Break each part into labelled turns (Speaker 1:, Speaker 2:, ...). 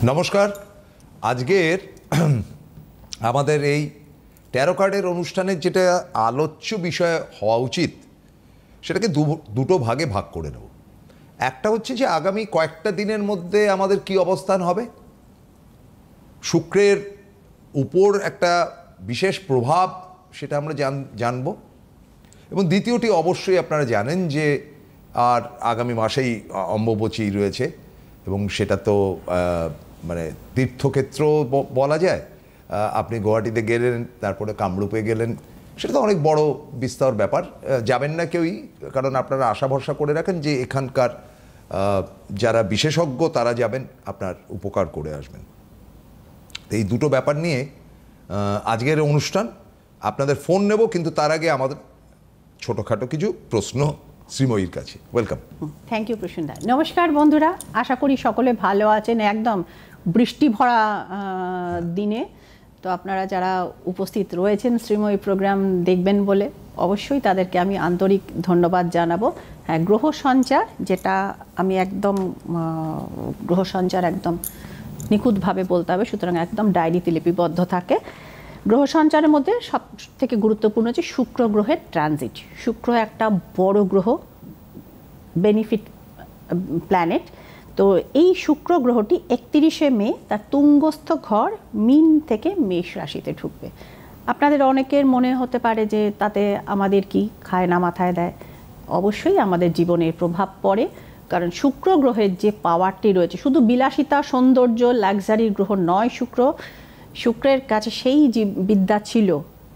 Speaker 1: নমস্কার। আজকের আমাদের এই ট্যারো কার্ডের অনুষ্ঠানের যেটা আলোচ্য বিষয় হওয়া উচিত সেটাকে দুটো ভাগে ভাগ করে নেব। একটা হচ্ছে যে আগামী কয়েকটা দিনের মধ্যে আমাদের কি অবস্থান হবে, শুক্রের উপর একটা বিশেষ প্রভাব সেটা আমরা জানব। এবং দ্বিতীয়টি অবশ্যই আপনারা জানেন যে আর আগামী মাসেই অম্বুবাচী রয়েছে এবং সেটা তো মানে তীর্থক্ষেত্র বলা যায়। আপনি গুয়াহাটিতে গেলেন, তারপরে কামরূপে গেলেন, সেটা তো অনেক বড় বিস্তর ব্যাপার। যাবেন না কেউই, কারণ আপনারা আশা ভরসা করে রাখেন যে এখানকার যারা বিশেষজ্ঞ তারা যাবেন, আপনার উপকার করে আসবেন। এই দুটো ব্যাপার নিয়ে আজকের অনুষ্ঠান। আপনাদের ফোন নেব, কিন্তু তার আগে আমাদের ছোটোখাটো কিছু প্রশ্ন শ্রীময়ীর কাছে। ওয়েলকাম।
Speaker 2: থ্যাংক ইউ প্রসূনদা। নমস্কার বন্ধুরা, আশা করি সকলে ভালো আছেন। একদম বৃষ্টি ভরা দিনে তো আপনারা যারা উপস্থিত রয়েছেন শ্রীময়ী প্রোগ্রাম দেখবেন বলে অবশ্যই তাদেরকে আমি আন্তরিক ধন্যবাদ জানাবো। হ্যাঁ, গ্রহ সঞ্চার যেটা আমি একদম গ্রহ সঞ্চার একদম নিখুঁতভাবে বলতে হবে, সুতরাং একদম ডায়েরিতে লিপিবদ্ধ থাকে। গ্রহ সঞ্চারের মধ্যে সব থেকে গুরুত্বপূর্ণ হচ্ছে শুক্র গ্রহের ট্রানজিট। শুক্র একটা বড় গ্রহ, বেনিফিট প্ল্যানেট। তো এই শুক্র গ্রহটি 31শে মে তার তুঙ্গস্থ ঘর মীন থেকে মেষ রাশিতে ঢুকবে। আপনাদের অনেকের মনে হতে পারে যে তাতে আমাদের কি খায় না মাথায় দেয়। অবশ্যই আমাদের জীবনের প্রভাব পড়ে, কারণ শুক্র গ্রহের যে পাওয়ারটি রয়েছে, শুধু বিলাসিতা সৌন্দর্য লাক্সারির গ্রহ নয় শুক্র। শুক্রের কাছে সেই বিদ্যা ছিল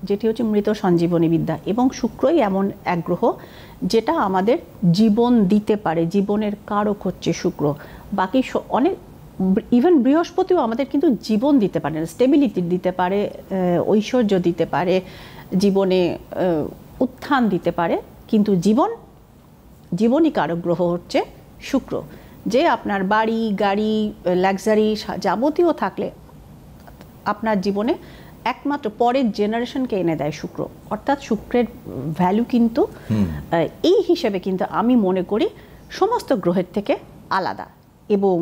Speaker 2: যেটি হচ্ছে মৃত সঞ্জীবনী বিদ্যা, এবং শুক্রই এমন এক গ্রহ যেটা আমাদের জীবন দিতে পারে। জীবনের কারক হচ্ছে শুক্র। বাকি অনেক ইভেন বৃহস্পতিও আমাদের কিন্তু জীবন দিতে পারে, স্টেবিলিটি দিতে পারে, ঐশ্বর্য দিতে পারে, জীবনে উত্থান দিতে পারে, কিন্তু জীবনই কারক গ্রহ হচ্ছে শুক্র। যে আপনার বাড়ি গাড়ি লাক্সারি যাবতীয় থাকলে আপনার জীবনে একমাত্র পরের জেনারেশনকে এনে দেয় শুক্র। অর্থাৎ শুক্রের ভ্যালু কিন্তু এই হিসেবে কিন্তু আমি মনে করি সমস্ত গ্রহের থেকে আলাদা। এবং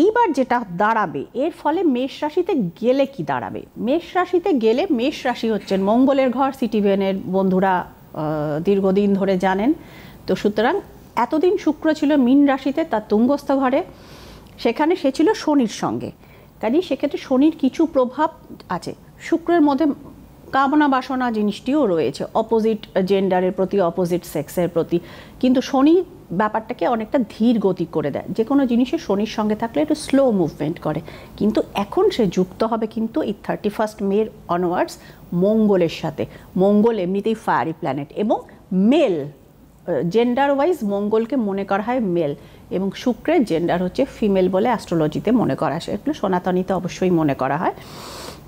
Speaker 2: এইবার যেটা দাঁড়াবে, এর ফলে মেষ রাশিতে গেলে কি দাঁড়াবে? মেষ রাশিতে গেলে, মেষ রাশি হচ্ছেন মঙ্গলের ঘর, সিটিভেনের বন্ধুরা দীর্ঘদিন ধরে জানেন। তো সুতরাং এতদিন শুক্র ছিল মীন রাশিতে তার তুঙ্গস্থ ঘরে, সেখানে সে ছিল শনির সঙ্গে। কাজে সেক্ষেত্রে শনির কিছু প্রভাব আছে। শুক্রের মধ্যে কামনা বাসনা জিনিসটিও রয়েছে, অপোজিট জেন্ডারের প্রতি, অপোজিট সেক্সের প্রতি। কিন্তু শনি ব্যাপারটাকে অনেকটা ধীর গতি করে দেয়। যে কোনো জিনিসে শনির সঙ্গে থাকলে একটু স্লো মুভমেন্ট করে। কিন্তু এখন সে যুক্ত হবে কিন্তু এই 31 মে অনওয়ার্ডস মঙ্গলের সাথে। মঙ্গল এমনিতেই ফায়ারি প্ল্যানেট এবং মেল, জেন্ডার ওয়াইজ মঙ্গলকে মনে করা হয় মেল, এবং শুক্রের জেন্ডার হচ্ছে ফিমেল বলে অ্যাস্ট্রোলজিতে মনে করা হয়, এগুলো সনাতনীতে অবশ্যই মনে করা হয়।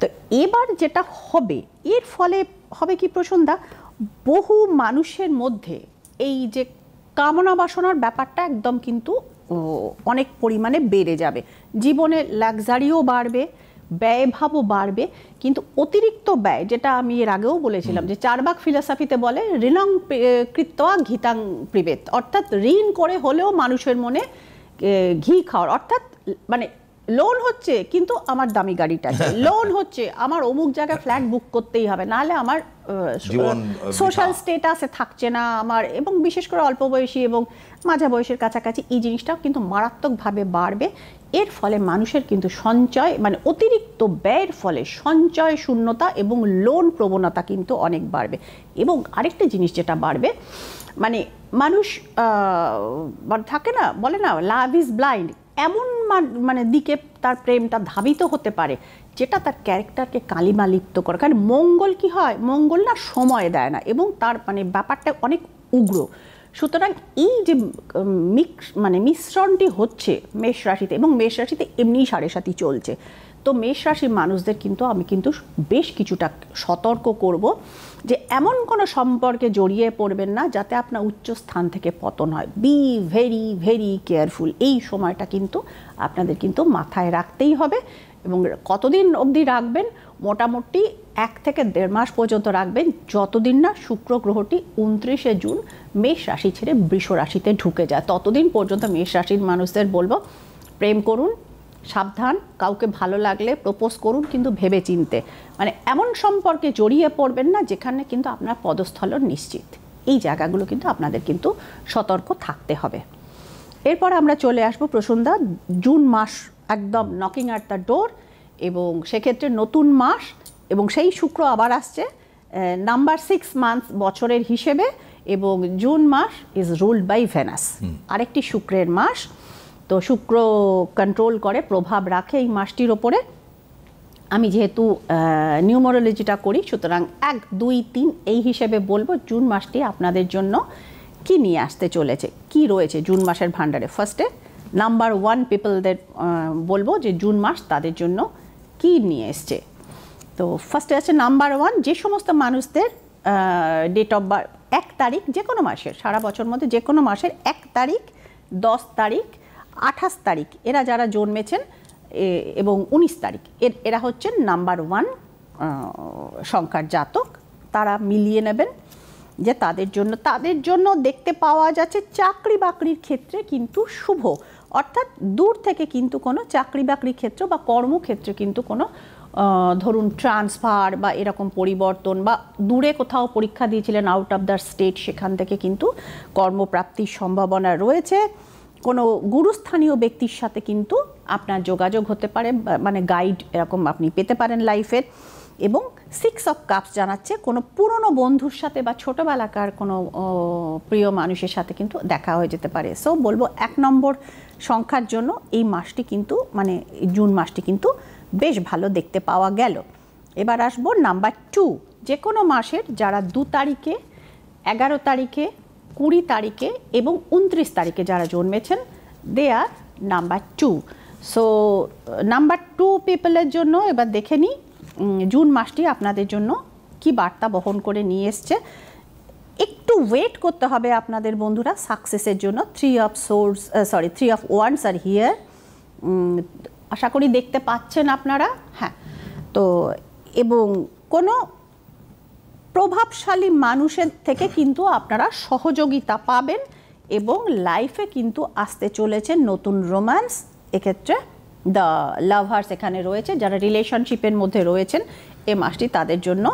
Speaker 2: তো এবার যেটা হবে, এর ফলে হবে কি প্রসূনদা, বহু মানুষের মধ্যে এই যে কামনা বাসনার ব্যাপারটা একদম কিন্তু অনেক পরিমাণে বেড়ে যাবে। জীবনে লাক্সারিও বাড়বে, ব্যয়ভাবও বাড়বে, কিন্তু অতিরিক্ত ব্যয়, যেটা আমি এর আগেও বলেছিলাম যে চারবাক ফিলসফিতে বলে ঋণং কৃত্বা ঘিতাং পিবেত, অর্থাৎ ঋণ করে হলেও মানুষের মনে ঘি খাওয়ার। অর্থাৎ মানে লোন হচ্ছে কিন্তু আমার দামি গাড়িটা চাই, লোন হচ্ছে আমার অমুক জায়গায় ফ্ল্যাট বুক করতেই হবে, নাহলে আমার সোশ্যাল স্টেটাসে থাকছে না আমার। এবং বিশেষ করে অল্প বয়সী এবং মাঝা বয়সের কাছাকাছি এই জিনিসটাও কিন্তু মারাত্মকভাবে বাড়বে। এর ফলে মানুষের কিন্তু সঞ্চয়, মানে অতিরিক্ত ব্যয়ের ফলে সঞ্চয় শূন্যতা এবং লোন প্রবণতা কিন্তু অনেক বাড়বে। এবং আরেকটা জিনিস যেটা বাড়বে, মানে মানুষ থাকে না, বলে না লাভ ইজ ব্লাইন্ড, এমন মানে দিকে তার প্রেমটা ধাবিত হতে পারে যেটা তার ক্যারেক্টারকে কালিমা লিপ্ত করে। কারণ মঙ্গল কি হয়, মঙ্গল না সময় দেয় না, এবং তার মানে ব্যাপারটা অনেক উগ্র। সুতরাং এই যে মিশ্রণটি হচ্ছে মেষ রাশিতে, এবং মেষ রাশিতে এমনিই 7.5 চলছে, তো মেষ রাশির মানুষদের কিন্তু আমি কিন্তু বেশ কিছুটা সতর্ক করব যে এমন কোনো সম্পর্কে জড়িয়ে পড়বেন না যাতে আপনার উচ্চ স্থান থেকে পতন হয়। Be very very careful. এই সময়টা কিন্তু আপনাদের কিন্তু মাথায় রাখতেই হবে। এবং কতদিন অবধি রাখবেন? মোটামুটি 1 থেকে 1.5 মাস পর্যন্ত রাখবেন, যতদিন না শুক্র গ্রহটি 29শে জুন মেষ রাশি ছেড়ে বৃষ রাশিতে ঢুকে যায়। ততদিন পর্যন্ত মেষ রাশির মানুষদের বলবো প্রেম করুন, সাবধান, কাউকে ভালো লাগলে প্রপোজ করুন কিন্তু ভেবে চিনতে, মানে এমন সম্পর্কে জড়িয়ে পড়বেন না যেখানে কিন্তু আপনার পদস্থলন নিশ্চিত। এই জায়গাগুলো কিন্তু আপনাদের কিন্তু সতর্ক থাকতে হবে। এরপর আমরা চলে আসবো প্রসন্দা, জুন মাস একদম নকিং অ্যাট দ্য ডোর, এবং সেক্ষেত্রে নতুন মাস, এবং সেই শুক্র আবার আসছে নাম্বার 6 মান্থ বছরের হিসেবে, এবং জুন মাস ইজ রুলড বাই ভেনাস, আরেকটি শুক্রের মাস। তো শুক্র কন্ট্রোল করে, প্রভাব রাখে এই মাসটির ওপরে। আমি যেহেতু নিউমারোলজিটা করি, সুতরাং 1, 2, 3 এই হিসেবে বলবো জুন মাসটি আপনাদের জন্য কি নিয়ে আসতে চলেছে, কি রয়েছে জুন মাসের ভান্ডারে। ফার্স্টে নাম্বার 1 পিপলদের বলবো যে জুন মাস তাদের জন্য কি নিয়ে এসছে। তো ফার্স্টে আছে নাম্বার 1, যে সমস্ত মানুষদের ডেট অফ বার্থ 1 তারিখ, যে কোনো মাসের, সারা বছর মধ্যে যে কোনো মাসের 1 তারিখ, 10 তারিখ, 28 তারিখ, এরা যারা জন্মেছেন, এবং 19 তারিখ, এরা হচ্ছেন নাম্বার 1 সংখ্যার জাতক। তারা মিলিয়ে নেবেন যে তাদের জন্য দেখতে পাওয়া যাচ্ছে চাকরি বাকরির ক্ষেত্রে কিন্তু শুভ, অর্থাৎ দূর থেকে কিন্তু কোনো চাকরি বাকরির ক্ষেত্র বা কর্মক্ষেত্রে কিন্তু কোনো ধরুন ট্রান্সফার বা এরকম পরিবর্তন, বা দূরে কোথাও পরীক্ষা দিয়েছিলেন আউট অফ দ্য স্টেট, সেখান থেকে কিন্তু কর্মপ্রাপ্তির সম্ভাবনা রয়েছে। কোনো গুরুস্থানীয় ব্যক্তির সাথে কিন্তু আপনার যোগাযোগ হতে পারে, মানে গাইড এরকম আপনি পেতে পারেন লাইফের। এবং 6 অফ কাপস জানাচ্ছে কোনো পুরনো বন্ধুর সাথে বা ছোটোবেলাকার কোনো প্রিয় মানুষের সাথে কিন্তু দেখা হয়ে যেতে পারে। সো বলবো 1 নম্বর সংখ্যার জন্য এই মাসটি কিন্তু, মানে জুন মাসটি কিন্তু বেশ ভালো দেখতে পাওয়া গেল। এবার আসবো নাম্বার 2, যে কোনো মাসের যারা 2 তারিখে, 11 তারিখে, 20 তারিখে এবং 29 তারিখে যারা জন্মেছেন, দে আর নাম্বার 2। সো নাম্বার 2 পিপলের জন্য এবার দেখে নিই জুন মাসটি আপনাদের জন্য কি বার্তা বহন করে নিয়ে এসছে। একটু ওয়েট করতে হবে আপনাদের বন্ধুরা সাকসেসের জন্য। 3 অফ ওয়ান্স আর হিয়ার, আশা করি দেখতে পাচ্ছেন আপনারা। হ্যাঁ, তো এবং কোনো প্রভাবশালী মানুষের থেকে কিন্তু আপনারা সহযোগিতা পাবেন, এবং লাইফে কিন্তু আসতে চলেছে নতুন রোম্যান্স। এক্ষেত্রে দ্য লাভার্স এখানে রয়েছে, যারা রিলেশনশিপের মধ্যে রয়েছেন, এই মাসটি তাদের জন্য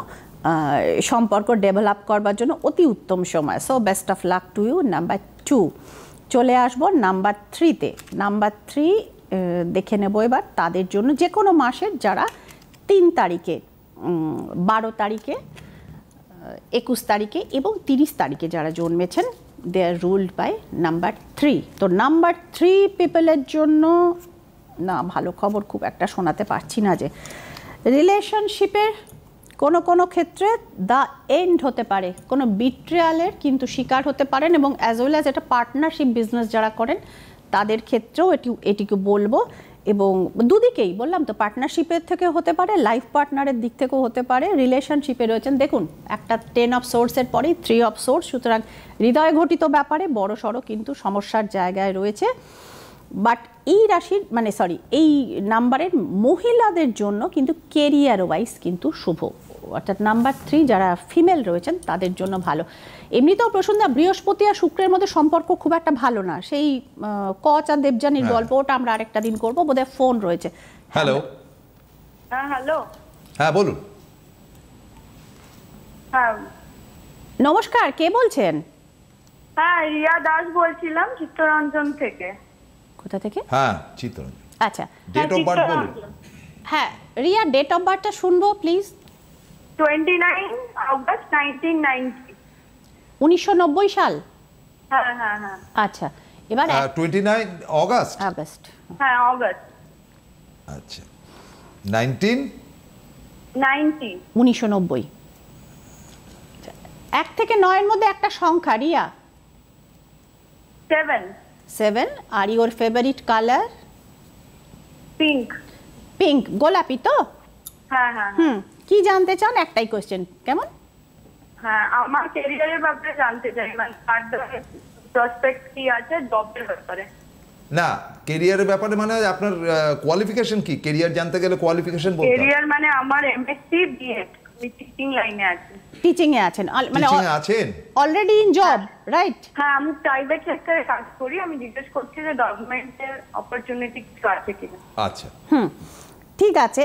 Speaker 2: সম্পর্ক ডেভেলপ করবার জন্য অতি উত্তম সময়। So best of luck to you number 2। চলে আসবো নাম্বার 3-তে। নাম্বার 3 দেখে নেব এবার তাদের জন্য, যে কোনো মাসের যারা 3 তারিখে, 12 তারিখে, 21 তারিখে এবং 30 তারিখে যারা জন্মেছেন, দে আর রুলড বাই নাম্বার 3। তো নাম্বার 3 পিপলের জন্য না, ভালো খবর খুব একটা শোনাতে পারছি না। যে রিলেশনশিপের কোনো ক্ষেত্রে দ্য এন্ড হতে পারে, কোনো বিট্রিয়ালের কিন্তু শিকার হতে পারেন, এবং অ্যাজ ওয়েল অ্যাজ এটা পার্টনারশিপ বিজনেস যারা করেন তাদের ক্ষেত্রেও এটিকে বলবো। এবং দুদিকেই বললাম তো, পার্টনারশিপের থেকে হতে পারে, লাইফ পার্টনারের দিক থেকেও হতে পারে। রিলেশনশিপে রয়েছেন, দেখুন একটা 10 অফ সোর্সের পরেই 3 অফ সোর্স, সুতরাং হৃদয় ঘটিত ব্যাপারে বড় সড়ো কিন্তু সমস্যার জায়গায় রয়েছে। বাট এই রাশির, মানে এই নাম্বারের মহিলাদের জন্য কিন্তু কেরিয়ার ওয়াইজ কিন্তু শুভ, অর্থাৎ নাম্বার 3 যারা ফিমেল রয়েছেন তাদের জন্য ভালো। এমনিতেও প্রসন্দা বৃহস্পতি আর শুক্রের মধ্যে সম্পর্ক খুব একটা ভালো না, সেই কচ আর দেবযানীর গল্প, ওটা আমরা আরেকটা দিন করবো। বোধহয় ফোন রয়েছে।
Speaker 1: হ্যালো।
Speaker 3: হ্যাঁ, হ্যালো।
Speaker 1: হ্যাঁ, বলুন।
Speaker 3: হ্যাঁ,
Speaker 2: নমস্কার, কে বলছেন?
Speaker 3: হ্যাঁ, রিয়া দাস বলছিলাম চিত্তরঞ্জন থেকে।
Speaker 2: কোথা থেকে?
Speaker 1: হ্যাঁ, চিত্তরঞ্জন।
Speaker 2: আচ্ছা,
Speaker 1: ডেট অফ বার্থ বলুন।
Speaker 2: হ্যাঁ রিয়া, ডেট অফ বার্থটা শুনবো প্লিজ।
Speaker 3: 29 অগস্ট 1990।
Speaker 2: 1990 সাল?
Speaker 3: হ্যাঁ হ্যাঁ হ্যাঁ।
Speaker 2: আচ্ছা, এবার
Speaker 1: 29 অগস্ট।
Speaker 2: আগস্ট।
Speaker 3: হ্যাঁ, অগস্ট।
Speaker 1: আচ্ছা, 1990।
Speaker 2: 1990। 1 থেকে 9 মধ্যে একটা সংখ্যা রিয়া।
Speaker 3: 7।
Speaker 2: আর your favourite colour?
Speaker 3: Pink.
Speaker 2: Pink, গোলাপি তো?
Speaker 3: হ্যাঁ হ্যাঁ
Speaker 2: কি জানতে চান? একটাই কোশ্চেন, কেমন?
Speaker 3: হ্যাঁ, আমার ক্যারিয়ারের ব্যাপারে জানতে চাই, মানে প্রসপেক্ট কি আছে জবের ব্যাপারে।
Speaker 1: না, ক্যারিয়ারের ব্যাপারে মানে আপনার কোয়ালিফিকেশন কি? ক্যারিয়ার জানতে গেলে কোয়ালিফিকেশন বলতে হবে।
Speaker 3: ক্যারিয়ার মানে আমার এমএসসি বিএড আমি টিচিং লাইনে আছি।
Speaker 2: টিচিং এ আছেন, মানে
Speaker 1: Teaching এ আছেন?
Speaker 2: Already in job, right?
Speaker 3: হ্যাঁ, আমি প্রাইভেট সেক্টরে কাজ করি। আমি জিজ্ঞেস করছি যে গভর্নমেন্টের অপরচুনিটি কিছু আছে কিনা।
Speaker 1: আচ্ছা,
Speaker 2: ঠিক আছে।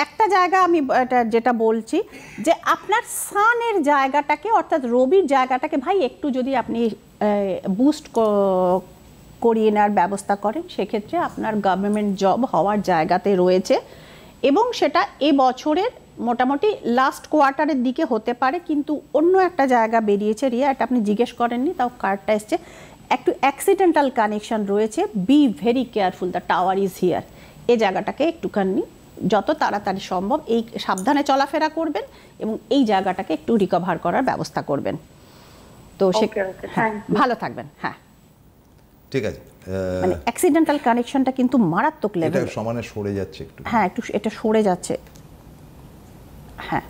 Speaker 2: একটা জায়গা আমি যেটা বলছি যে আপনার সানের জায়গাটাকে, অর্থাৎ রবির জায়গাটাকে ভাই একটু যদি আপনি বুস্ট করিয়ে নেওয়ার ব্যবস্থা করেন, সেক্ষেত্রে আপনার গভর্নমেন্ট জব হওয়ার জায়গাতে রয়েছে এবং সেটা এ বছরের মোটামুটি লাস্ট কোয়ার্টারের দিকে হতে পারে। কিন্তু অন্য একটা জায়গা বেরিয়েছে রিয়া, এটা আপনি জিজ্ঞেস করেননি, তাও কার্ডটা এসছে, একটু অ্যাক্সিডেন্টাল কানেকশন রয়েছে। Be very careful, the tower is here. এই জায়গাটাকে একটুখানি যত তাড়াতাড়ি সম্ভব এই সাবধানে চলাফেরা করবেন এবং এই জায়গাটাকে একটু রিকভার করার ব্যবস্থা করবেন। তো সে ভালো থাকবেন। হ্যাঁ,
Speaker 1: ঠিক আছে।
Speaker 2: মানে অ্যাক্সিডেন্টাল কানেকশনটা কিন্তু মারাত্মক লেভেল।
Speaker 1: এটা সমানে সরে যাচ্ছে একটু।
Speaker 2: হ্যাঁ, একটু এটা সরে যাচ্ছে। হ্যাঁ,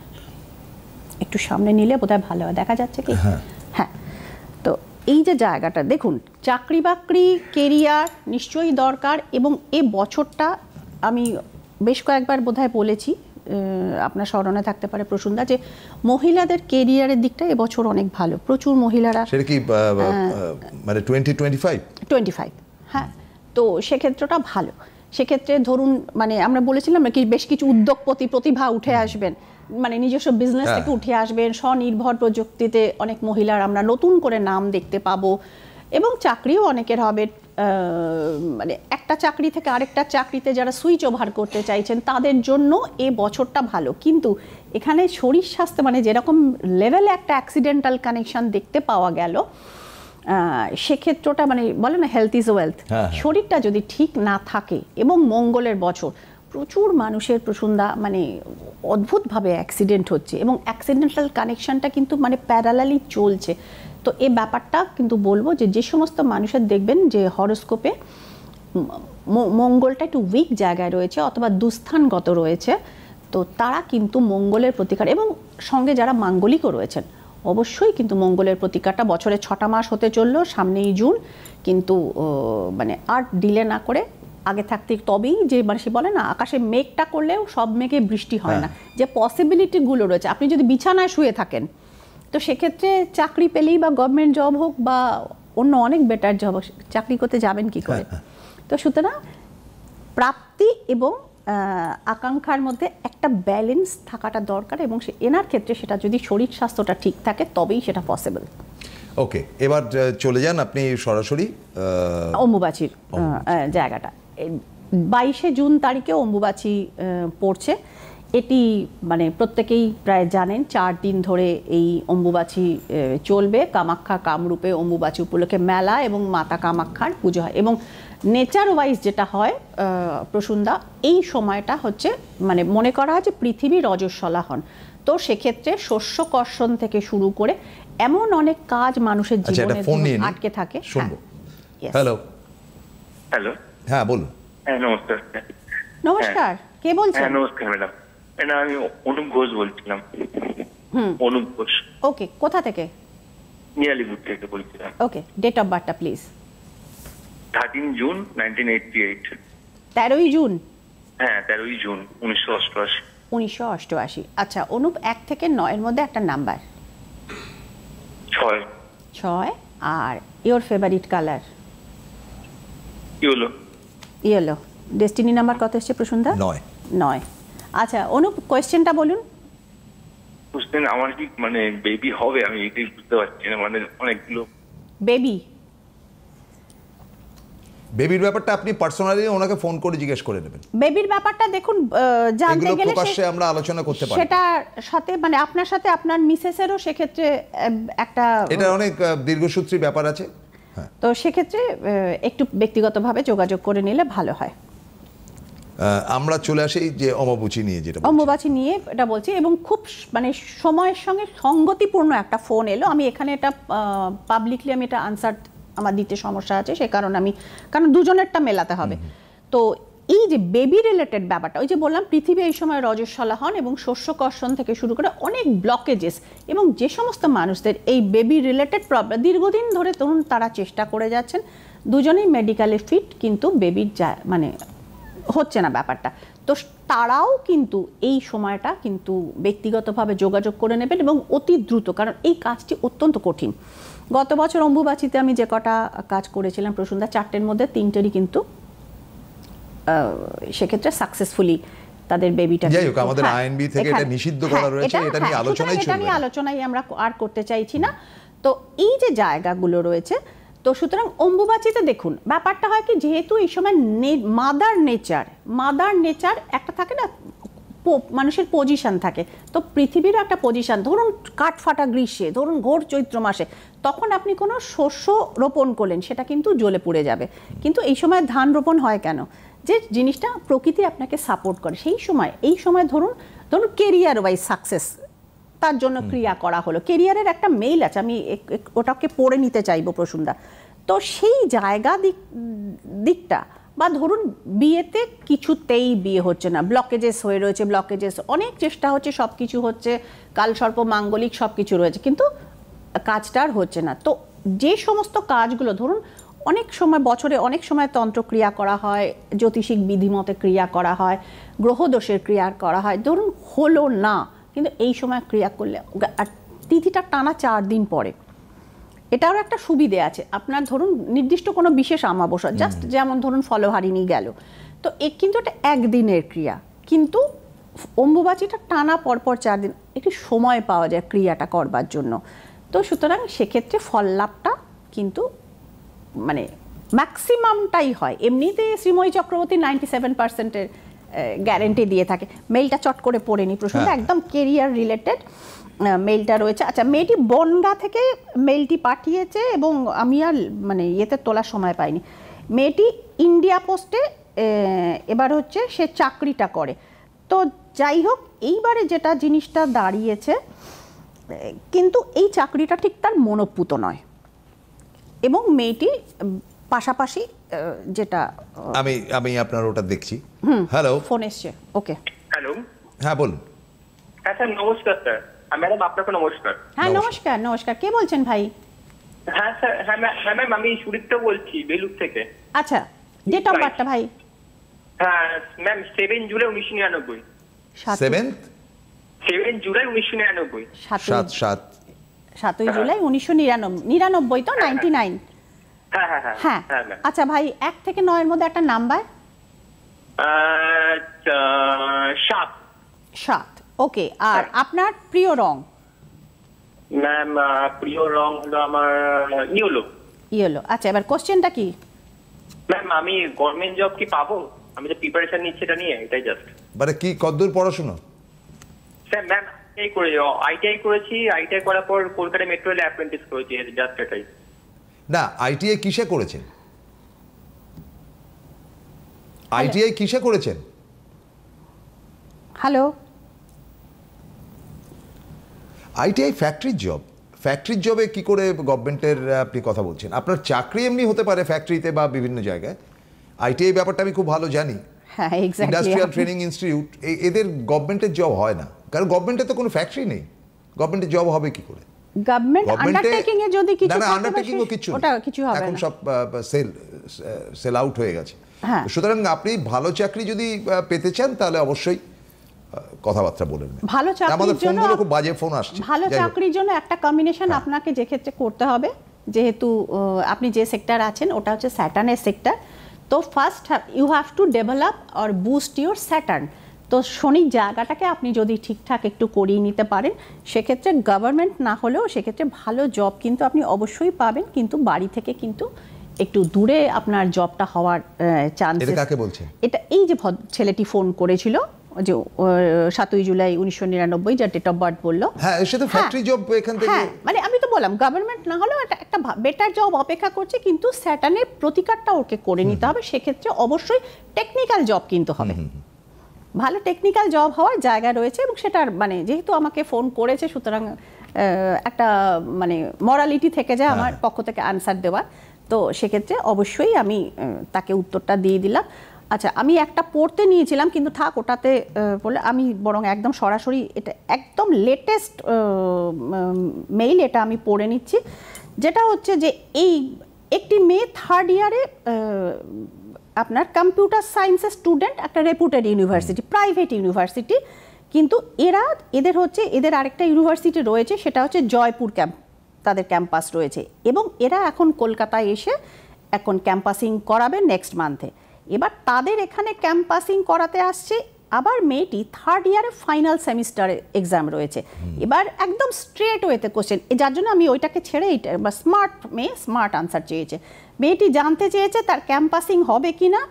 Speaker 2: একটু সামনে নিলে বোধহয় ভালো হয়। দেখা যাচ্ছে কি? হ্যাঁ। তো এই যে জায়গাটা দেখুন, চাকরি বাকরি, কেরিয়ার নিশ্চয়ই দরকার এবং এ বছরটা আমি বেশ কয়েকবার বোধহয় বলেছি, আপনার স্মরণে থাকতে পারে প্রসূনদা, যে মহিলাদের কেরিয়ারের দিকটা এবছর অনেক ভালো। প্রচুর মহিলারা,
Speaker 1: সেটা কি মানে 2025?
Speaker 2: হ্যাঁ। তো সেক্ষেত্রটা ভালো। সেক্ষেত্রে ধরুন, মানে আমরা বলেছিলাম নাকি বেশ কিছু উদ্যোগপতি প্রতিভা উঠে আসবেন, মানে নিজস্ব বিজনেস থেকে উঠে আসবেন, স্বনির্ভর প্রযুক্তিতে অনেক মহিলার আমরা নতুন করে নাম দেখতে পাবো এবং চাকরিও অনেকের হবে। মানে একটা চাকরি থেকে আরেকটা চাকরিতে যারা সুইচ ওভার করতে চাইছেন তাদের জন্য এ বছরটা ভালো। কিন্তু এখানে শরীর স্বাস্থ্য, মানে যেরকম লেভেলে একটা অ্যাক্সিডেন্টাল কানেকশন দেখতে পাওয়া গেল, সেক্ষেত্রটা মানে বলে না হেলথ ইজ ওয়েলথ, শরীরটা যদি ঠিক না থাকে এবং মঙ্গলের বছর, প্রচুর মানুষের প্রসূনদা মানে অদ্ভুতভাবে অ্যাক্সিডেন্ট হচ্ছে এবং অ্যাক্সিডেন্টাল কানেকশনটা কিন্তু মানে প্যারালালি চলছে। তো এই ব্যাপারটা কিন্তু বলবো যে সমস্ত মানুষের দেখবেন যে হরোস্কোপে মঙ্গলটা একটু উইক জায়গায় রয়েছে অথবা দুস্থানগত রয়েছে, তো তারা কিন্তু মঙ্গলের প্রতিকার, এবং সঙ্গে যারা মাঙ্গলিকও রয়েছেন অবশ্যই কিন্তু মঙ্গলের প্রতিকারটা, বছরে 6টা মাস হতে চললো, সামনেই জুন, কিন্তু মানে আর ডিলে না করে আগে থাকতে, তবেই যে মানে সে বলে না আকাশে মেঘটা করলেও সব মেঘে বৃষ্টি হয় না, যে পসিবিলিটিগুলো রয়েছে। আপনি যদি বিছানায় শুয়ে থাকেন তো সেক্ষেত্রে চাকরি পেলেই বা গভর্নমেন্ট জব হোক বা অন্য অনেক বেটার জব হোক, চাকরি করতে যাবেন কি করে? তো সুতরাং প্রাপ্তি এবং আকাঙ্ক্ষার মধ্যে একটা ব্যালেন্স থাকাটা দরকার এবং এনার ক্ষেত্রে সেটা যদি শরীর স্বাস্থ্যটা ঠিক থাকে তবেই সেটা পসিবল।
Speaker 1: ওকে, এবার চলে যান আপনি সরাসরি
Speaker 2: অম্বুবাচীর জায়গাটা। 22শে জুন তারিখে অম্বুবাচী পড়ছে। এটি মানে প্রত্যেকেই প্রায় জানেন 4 দিন ধরে এই অম্বুবাচী চলবে। কামাখ্যা কামরূপে অম্বুবাচী উপলক্ষে মেলা এবং মাতা কামাখ্যার পুজো হয় এবং নেচার ওয়াইজ যেটা হয় প্রসূনদা, এই সময়টা হচ্ছে মানে মনে করা হয় যে পৃথিবীর রজস্বলা হন। তো সেক্ষেত্রে শস্য কর্ষণ থেকে শুরু করে এমন অনেক কাজ মানুষের জীবনে আটকে থাকে।
Speaker 1: হ্যালো
Speaker 4: হ্যালো,
Speaker 1: হ্যাঁ বলুন।
Speaker 4: হ্যাঁ নমস্কার।
Speaker 2: নমস্কার, কে বলছেন?
Speaker 4: হ্যাঁ নমস্কার ম্যাডাম, ম্যাডাম আমি অনুপ ঘোষ বলছিলাম। অনুপ ঘোষ।
Speaker 2: ওকে, কোথা থেকে?
Speaker 4: নিয়ালিপুর থেকে বলছিলাম।
Speaker 2: ওকে, ডেট অফ বার্থটা প্লিজ।
Speaker 4: 13 জুন 1988।
Speaker 2: 13ই জুন?
Speaker 4: হ্যাঁ 13ই জুন 1988।
Speaker 2: 1988। আচ্ছা অনুপ, 1 থেকে 9 এর মধ্যে একটা নাম্বার। 6। আর your favourite colour? Yellow. Destiny number কত এসছে প্রসূনদা? 9। আচ্ছা অনুপ, কোয়েশ্চেনটা বলুন।
Speaker 4: কোয়েশ্চেন আমার কি মানে বেবি হবে, আমি এটাই বুঝতে পারছি না, মানে অনেকগুলো
Speaker 1: বেবির ব্যাপারটা আপনি পার্সোনালি ওনাকে ফোন করে জিজ্ঞেস করে নেবেন।
Speaker 2: বেবির ব্যাপারটা দেখুন জানতে গেলে
Speaker 1: প্রকাশ্যে আমরা আলোচনা করতে পারি,
Speaker 2: সেটা সাথে মানে আপনার সাথে আপনার মিসেসেরও সেক্ষেত্রে একটা
Speaker 1: এটা অনেক দীর্ঘসূত্রী ব্যাপার আছে।
Speaker 2: তো সেক্ষেত্রে একটু ব্যক্তিগতভাবে যোগাযোগ করে নিলে ভালো হয়।
Speaker 1: আমরা চলে আসি যে অম্বুবাচী নিয়ে, যেটা
Speaker 2: অম্বুবাচী নিয়ে এটা বলছি এবং খুব মানে সময়ের সঙ্গে সঙ্গতিপূর্ণ একটা ফোন এলো। আমি এখানে এটা পাবলিকলি আমি এটা আনসার আমার দিতে সমস্যা আছে, সে কারণে কারণ দুজনেরটা মেলাতে হবে। তো এই যে বেবি রিলেটেড ব্যাপারটা, ওই যে বললাম পৃথিবী এই সময় রজস্বলা হন এবং শস্য কর্ষণ থেকে শুরু করে অনেক ব্লকেজেস, এবং যে সমস্ত মানুষদের এই বেবি রিলেটেড প্রবলেম দীর্ঘদিন ধরে তরুণ তারা চেষ্টা করে যাচ্ছেন, দুজনেই মেডিকেলে ফিট, কিন্তু বেবির মানে হচ্ছে না ব্যাপারটা। তো তারাও কিন্তু এই সময়টা কিন্তু ব্যক্তিগতভাবে যোগাযোগ করে নেবেন এবং অতি দ্রুত, কারণ এই কাজটি অত্যন্ত কঠিন। গত বছর অম্বুবাচীতে আমি যে কটা কাজ করেছিলাম প্রসূনদা, 4টের মধ্যে 3টেরই কিন্তু সেক্ষেত্রে সাকসেসফুলি তাদের বেবিটা।
Speaker 1: যাই হোক, আমাদের আইএনবি থেকে এটা নিষিদ্ধ করা রয়েছে, এটা নিয়ে আলোচনাই চলবে, এটা নিয়ে
Speaker 2: আলোচনাই আমরা আর করতে চাইছি না। তো এই যে জায়গাগুলো রয়েছে, তো সুতরাং অম্বুবাচীতে দেখুন ব্যাপারটা হয় কি, যেহেতু এই সময় মাদার নেচার একটা থাকে না, মানুষের পজিশন থাকে, তো পৃথিবীর একটা পজিশন, ধরুন কাঠফাটা গ্রীষ্মে, ধরুন ঘোর চৈত্র মাসে, তখন আপনি কোনো শস্য রোপণ করলেন সেটা কিন্তু জ্বলে পুড়ে যাবে। কিন্তু এই সময় ধান রোপণ হয় কেন? যে জিনিসটা প্রকৃতি আপনাকে সাপোর্ট করে এই সময় ধরুন কেরিয়ার ওয়াইজ সাকসেস, তার জন্য ক্রিয়া করা হলো। কেরিয়ারের একটা মেইল আছে, আমি ওটাকে পড়ে নিতে চাইবো প্রসূনদা। তো সেই দিকটা, বা ধরুন বিয়েতে কিছুতেই বিয়ে হচ্ছে না, ব্লকেজেস হয়ে রয়েছে, অনেক চেষ্টা হচ্ছে, সব কিছু হচ্ছে, কালসর্প মাঙ্গলিক সব কিছু রয়েছে, কিন্তু কাজটা আর হচ্ছে না। তো যে সমস্ত কাজগুলো ধরুন অনেক সময় বছরে অনেক সময় তন্ত্রক্রিয়া করা হয়, জ্যোতিষিক বিধিমতে ক্রিয়া করা হয়, গ্রহদোষের ক্রিয়া করা হয়, ধরুন হলো না, কিন্তু এই সময় ক্রিয়া করলে, আর তিথিটা টানা 4 দিন পরে, এটারও একটা সুবিধে আছে। আপনার ধরুন নির্দিষ্ট কোনো বিশেষ অমাবস্যা, জাস্ট যেমন ধরুন ফলহারিণী গেল, তো কিন্তু এটা একদিনের ক্রিয়া, কিন্তু অম্বুবাচীটা টানা পরপর 4 দিন, একটু সময় পাওয়া যায় ক্রিয়াটা করবার জন্য। তো সুতরাং সেক্ষেত্রে ফল লাভটা কিন্তু মানে ম্যাক্সিমামটাই হয়। এমনিতে শ্রীময়ী চক্রবর্তী 97%-এর গ্যারেন্টি দিয়ে থাকে। মেইলটা চট করে পড়ে নি প্রশ্নটা, একদম কেরিয়ার রিলেটেড মেইলটা রয়েছে। আচ্ছা, মেয়েটি বনগা থেকে মেইলটি পাঠিয়েছে এবং আমি আর মানে ইয়েতে তোলার সময় পাইনি। মেয়েটি ইন্ডিয়া পোস্টে এবার হচ্ছে সে চাকরিটা করে। তো যাই হোক, এইবারে যেটা জিনিসটা দাঁড়িয়েছে, কিন্তু এই চাকরিটা ঠিক তার মনোপুত নয়, এবং মেয়েটি পাশাপাশি যেটা
Speaker 1: আমি আপনার ওটা দেখছি। হ্যালো,
Speaker 2: ফোন এসছে। ওকে,
Speaker 4: হ্যালো,
Speaker 1: হ্যাঁ বলুন।
Speaker 4: হ্যাঁ স্যার, নমস্কার স্যার। ম্যাডাম আপনাকে নমস্কার।
Speaker 2: হ্যাঁ নমস্কার, কে বলছেন ভাই?
Speaker 4: হ্যাঁ স্যার, হ্যাঁ ম্যাম, আমি সুদীপ্ত বলছি বেলুর থেকে।
Speaker 2: আচ্ছা, ডেট অফ বার্থটা ভাই?
Speaker 4: হ্যাঁ ম্যাম, 7 জুলাই 1999। 7 জুলাই 1999।
Speaker 2: 7 জুলাই 1999 তো 99? হ্যাঁ। আচ্ছা ভাই, 1 থেকে 9-এর মধ্যে একটা নাম্বার। 7। ওকে, আর আপনার প্রিয় রং?
Speaker 4: ম্যাম, প্রিয় রং হলো আমার ইয়েলো।
Speaker 2: আচ্ছা, এবার কোশ্চেনটা কি?
Speaker 4: ম্যাম, আমি গভর্নমেন্ট জব কি পাবো? আমি যে প্রিপারেশন নিচ্ছি এটা নিয়ে, এটাই জাস্ট।
Speaker 1: মানে কি কতদূর পড়াশোনা?
Speaker 4: স্যার ম্যাম, আইটিআই করেছি, আইটিআই করার পর কলকাতা মেট্রো রেলে অ্যাপ্রেন্টিস করেছি, জাস্ট এটাই।
Speaker 1: না, আইটিআই কিসে করেছেন?
Speaker 2: হ্যালো,
Speaker 1: আইটিআই ফ্যাক্টরির জবে কি করে গভর্নমেন্টের আপনি কথা বলছেন? আপনার চাকরি এমনি হতে পারে ফ্যাক্টরিতে বা বিভিন্ন জায়গায়। আইটিআই ব্যাপারটা আমি খুব ভালো জানি।
Speaker 2: হ্যাঁ, এক্স্যাক্টলি।
Speaker 1: ইন্ডাস্ট্রিয়াল ট্রেনিং ইনস্টিটিউট, এদের গভর্নমেন্টের জব হয় না, কারণ গভর্নমেন্টে তো কোনো ফ্যাক্টরি নেই, গভর্নমেন্টের জব হবে কি করে?
Speaker 2: গভর্নমেন্ট আন্ডারটেকিং এ যদি কিছু
Speaker 1: না, আন্ডারটেকিং ও কিছু
Speaker 2: ওটা কিছু হবে না,
Speaker 1: এখন সব সেল আউট হয়ে গেছে। সুতরাং আপনি ভালো চাকরি যদি পেতে চান তাহলে অবশ্যই কথাবার্তা বলেন।
Speaker 2: ভালো চাকরির জন্য
Speaker 1: খুব বাজে ফোন আসছে।
Speaker 2: ভালো চাকরির জন্য একটা কম্বিনেশন আপনাকে যে ক্ষেত্রে করতে হবে, যেহেতু আপনি যে সেক্টর আছেন ওটা হচ্ছে স্যাটার্নের সেক্টর, তো first you have to develop or boost your Saturn. তো শনির জায়গাটাকে আপনি যদি ঠিকঠাক একটু করিয়ে নিতে পারেন, সেক্ষেত্রে গভর্নমেন্ট না হলেও সেক্ষেত্রে ভালো জব কিন্তু আপনি অবশ্যই পাবেন, কিন্তু বাড়ি থেকে কিন্তু একটু দূরে আপনার জবটা হওয়ার চান্স।
Speaker 1: এটা কাকে বলছেন?
Speaker 2: এটা এই যে ছেলেটি ফোন করেছিল, যে 7 জুলাই 1999 যা ডেট অফ বার্থ বললো।
Speaker 1: হ্যাঁ, সেটা ফ্যাক্টরি জব এখান থেকে।
Speaker 2: হ্যাঁ, মানে আমি তো বললাম গভর্নমেন্ট না হলেও একটা বেটার জব অপেক্ষা করছে, কিন্তু স্যাটার্নের প্রতিকারটা ওকে করে নিতে হবে। সেক্ষেত্রে অবশ্যই টেকনিক্যাল জব কিন্তু হবে, ভালো টেকনিক্যাল জব হওয়ার জায়গা রয়েছে, এবং সেটার মানে যেহেতু আমাকে ফোন করেছে, সুতরাং একটা মানে মরালিটি থেকে যায় আমার পক্ষ থেকে আনসার দেওয়ার। তো সেক্ষেত্রে অবশ্যই আমি তাকে উত্তরটা দিয়ে দিলাম। আচ্ছা, আমি একটা পড়তে নিয়েছিলাম, কিন্তু থাক ওটাতে বলে আমি বরং একদম সরাসরি এটা একদম লেটেস্ট মেইল, এটা আমি পড়ে নিচ্ছি, যেটা হচ্ছে যে এই একটি মেয়ে 3rd ইয়ারে আপনার কম্পিউটার সায়েন্সের স্টুডেন্ট, একটা রেপুটেড ইউনিভার্সিটি, প্রাইভেট ইউনিভার্সিটি, কিন্তু এদের আরেকটা ইউনিভার্সিটি রয়েছে, সেটা হচ্ছে জয়পুর তাদের ক্যাম্পাস রয়েছে, এবং এরা এখন কলকাতায় এসে এখন ক্যাম্পাসিং করাবে নেক্সট মান্থে। এবার তাদের এখানে ক্যাম্পাসিং করাতে আসছে, আবার মেয়েটি 3rd ইয়ারে ফাইনাল সেমিস্টারে এক্সাম রয়েছে। এবার একদম স্ট্রেট ওয়েতে কোশ্চেন, যার জন্য আমি ওইটাকে ছেড়ে এইটা বা স্মার্ট মেয়ে স্মার্ট আনসার চেয়েছে। মেয়েটি জানতে চেয়েছে তার ক্যাম্পাসিং হবে কি না।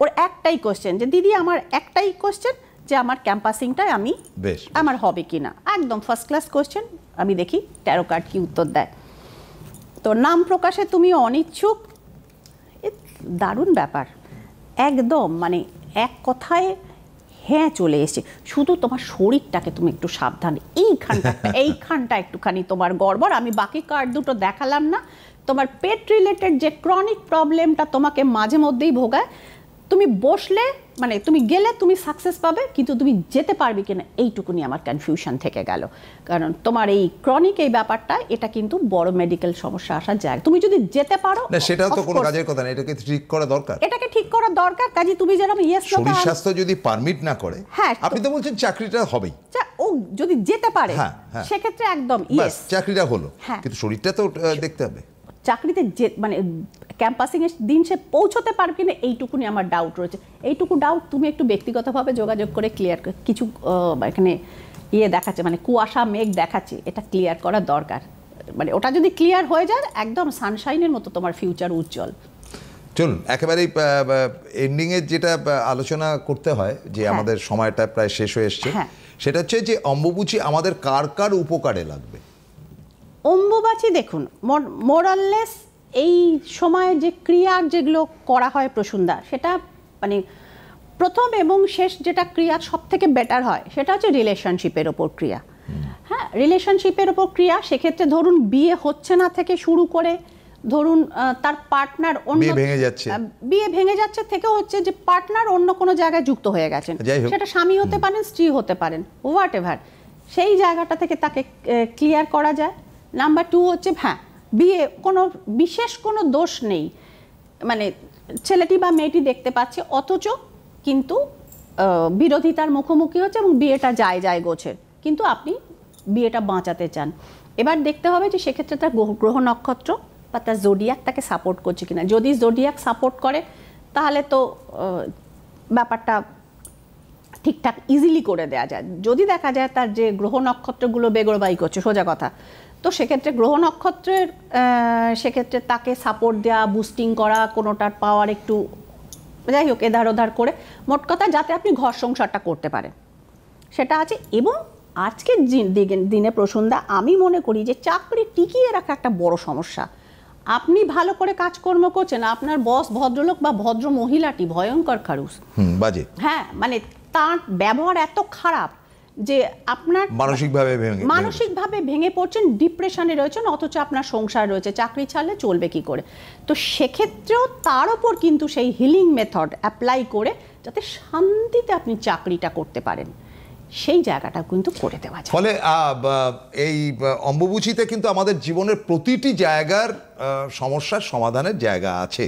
Speaker 2: ওর একটাই কোশ্চেন যে দিদি আমার একটাই কোশ্চেন যে আমার ক্যাম্পাসিংটায় আমার হবে কি না, একদম ফার্স্ট ক্লাস কোশ্চেন। আমি দেখি ট্যারো কার্ড কি উত্তর দেয়। তো নাম প্রকাশে তুমি অনিচ্ছুক, দারুণ ব্যাপার, একদম মানে এক কথায় হ্যাঁ চলে এসে, শুধু তোমার শরীরটাকে তুমি একটু সাবধান, এইখানটা একটুখানি তোমার গড়বড়। আমি বাকি কার্ড দুটো দেখালাম না। তোমার পেট রিলেটেড যে ক্রনিক প্রবলেমটা তোমাকে মাঝে মধ্যেই ভোগায়, তুমি বসলে মানে তুমি গেলে তুমি সাকসেস পাবে, কিন্তু তুমি যেতে পারবে কিনা এইটুকুনি আমার কনফিউশন থেকে গেল। কারণ তোমার এই ক্রনিক এই ব্যাপারটা, এটা কিন্তু বড় মেডিকেল সমস্যা আসার জায়গা। তুমি যদি যেতে পারো
Speaker 1: না, সেটাও তো কোনো কাজের কথা না, এটাকে ঠিক করা দরকার,
Speaker 2: এটাকে ঠিক করা দরকার। কাজে তুমি যেরকম
Speaker 1: শরীর স্বাস্থ্য যদি পারমিট না করে,
Speaker 2: হ্যাঁ
Speaker 1: আপনি তো বলছেন চাকরিটা হবেই,
Speaker 2: ও যদি যেতে পারে
Speaker 1: হ্যাঁ,
Speaker 2: সেক্ষেত্রে একদম ইয়েস,
Speaker 1: চাকরিটা হলো,
Speaker 2: হ্যাঁ,
Speaker 1: কিন্তু শরীরটা তো দেখতে হবে।
Speaker 2: চাকরিতে যে মানে ক্যাম্পাসিং এর দিন সে পৌঁছতে পারবে কিনা এইটুকুনি আমার ডাউট রয়েছে। এইটুকু ডাউট তুমি একটু ব্যক্তিগতভাবে যোগাযোগ করে ক্লিয়ার কিছু এখানে দেখাচ্ছে, মানে কুয়াশা মেঘ দেখাচ্ছে, এটা ক্লিয়ার করা দরকার। মানে ওটা যদি ক্লিয়ার হয়ে যায় একদম সানশাইনের মতো তোমার ফিউচার উজ্জ্বল।
Speaker 1: চলুন একেবারেই এন্ডিং এর যেটা আলোচনা করতে হয়, যে আমাদের সময়টা প্রায় শেষ হয়ে এসছে, সেটা হচ্ছে যে অম্বুবাচী আমাদের কার কার উপকারে লাগবে।
Speaker 2: অম্বুবাচী দেখুন মোরাললেস এই সময় যে ক্রিয়া যেগুলো করা হয় প্রসূনদা, সেটা মানে প্রথম এবং শেষ যেটা ক্রিয়া সব থেকে বেটার হয় সেটা হচ্ছে রিলেশনশিপের ওপর ক্রিয়া। হ্যাঁ, রিলেশনশিপের ওপর ক্রিয়া, সেক্ষেত্রে ধরুন বিয়ে হচ্ছে না থেকে শুরু করে, ধরুন তার পার্টনার অন্য বিয়ে ভেঙে যাচ্ছে থেকে হচ্ছে যে পার্টনার অন্য কোনো জায়গায় যুক্ত হয়ে গেছেন, সেটা স্বামী হতে পারেন, স্ত্রী হতে পারেন, হোয়াট এভার, সেই জায়গাটা থেকে তাকে ক্লিয়ার করা যায়। নাম্বার 2 হচ্ছে হ্যাঁ, বিয়ে কোনো বিশেষ কোনো দোষ নেই, মানে ছেলেটি বা মেয়েটি দেখতে পাচ্ছে অথচ কিন্তু বিরোধিতার মুখোমুখি হচ্ছে এবং বিয়েটা যায় গোছের, কিন্তু আপনি বিয়েটা বাঁচাতে চান। এবার দেখতে হবে যে সেক্ষেত্রে তার গ্রহ নক্ষত্র বা তার জোডিয়াক তাকে সাপোর্ট করছে কিনা। যদি জোডিয়াক সাপোর্ট করে তাহলে তো ব্যাপারটা ঠিকঠাক ইজিলি করে দেওয়া যায়। যদি দেখা যায় তার যে গ্রহ নক্ষত্রগুলো বেগরবাই করছে, সোজা কথা, তো সেক্ষেত্রে গ্রহ নক্ষত্রের সেক্ষেত্রে তাকে সাপোর্ট দেওয়া, বুস্টিং করা, কোনোটার পাওয়ার একটু যাই হোক এধার ওধার করে, মোট কথা যাতে আপনি ঘর সংসারটা করতে পারেন সেটা আছে। এবং আজকের দিনে প্রসূনদা আমি মনে করি যে চাকরি টিকিয়ে রাখা একটা বড় সমস্যা। আপনি ভালো করে কাজকর্ম করছেন, আপনার বস ভদ্রলোক বা ভদ্র মহিলাটি ভয়ঙ্কর খারুস, বাজে, হ্যাঁ, মানে তার ব্যবহার এত খারাপ যে আপনার মানসিকভাবে ভেঙে পড়ছেন, ডিপ্রেশনে রয়েছেন, অথচ আপনার সংসার রয়েছে, চাকরি ছাড়লে চলবে কি করে। তো সেক্ষেত্রেও তার ওপর কিন্তু সেই হিলিং মেথড অ্যাপ্লাই করে যাতে শান্তিতে আপনি চাকরিটা করতে পারেন, সেই জায়গাটা কিন্তু করে দেওয়া যায়।
Speaker 1: ফলে এই অম্বুবাচীতে কিন্তু আমাদের জীবনের প্রতিটি জায়গার সমস্যার সমাধানের জায়গা আছে।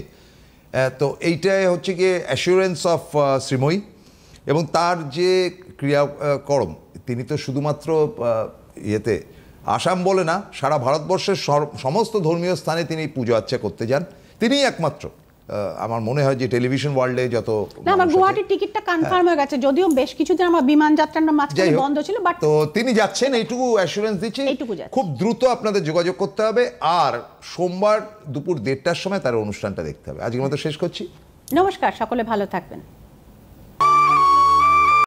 Speaker 1: তো এইটাই হচ্ছে গিয়ে অ্যাসিওরেন্স অফ শ্রীময়ী, এবং তার যে ক্রিয়াকর্ম, তিনি তো শুধুমাত্র ইয়েতে আসাম বলে না, সারা ভারতবর্ষের সমস্ত ধর্মীয় স্থানে তিনি পুজো আর্চা করতে যান। তিনিই একমাত্র আমার মনে হয় যে টেলিভিশন ওয়ার্ল্ডে যত
Speaker 2: না, আমার গুয়াহাটির টিকিটটা কনফার্ম হয়ে গেছে, যদিও বেশ কিছুদিন আমার বিমান যাত্রাটা মাঝখানে বন্ধ ছিল, বাট
Speaker 1: তো তিনি যাচ্ছেন, এইটুকু অ্যাসুরেন্স দিচ্ছি। খুব দ্রুত আপনাদের যোগাযোগ করতে হবে, আর সোমবার দুপুর 1:30টার সময় তার অনুষ্ঠানটা দেখতে হবে। আজকের মতো শেষ করছি,
Speaker 2: নমস্কার, সকলে ভালো থাকবেন।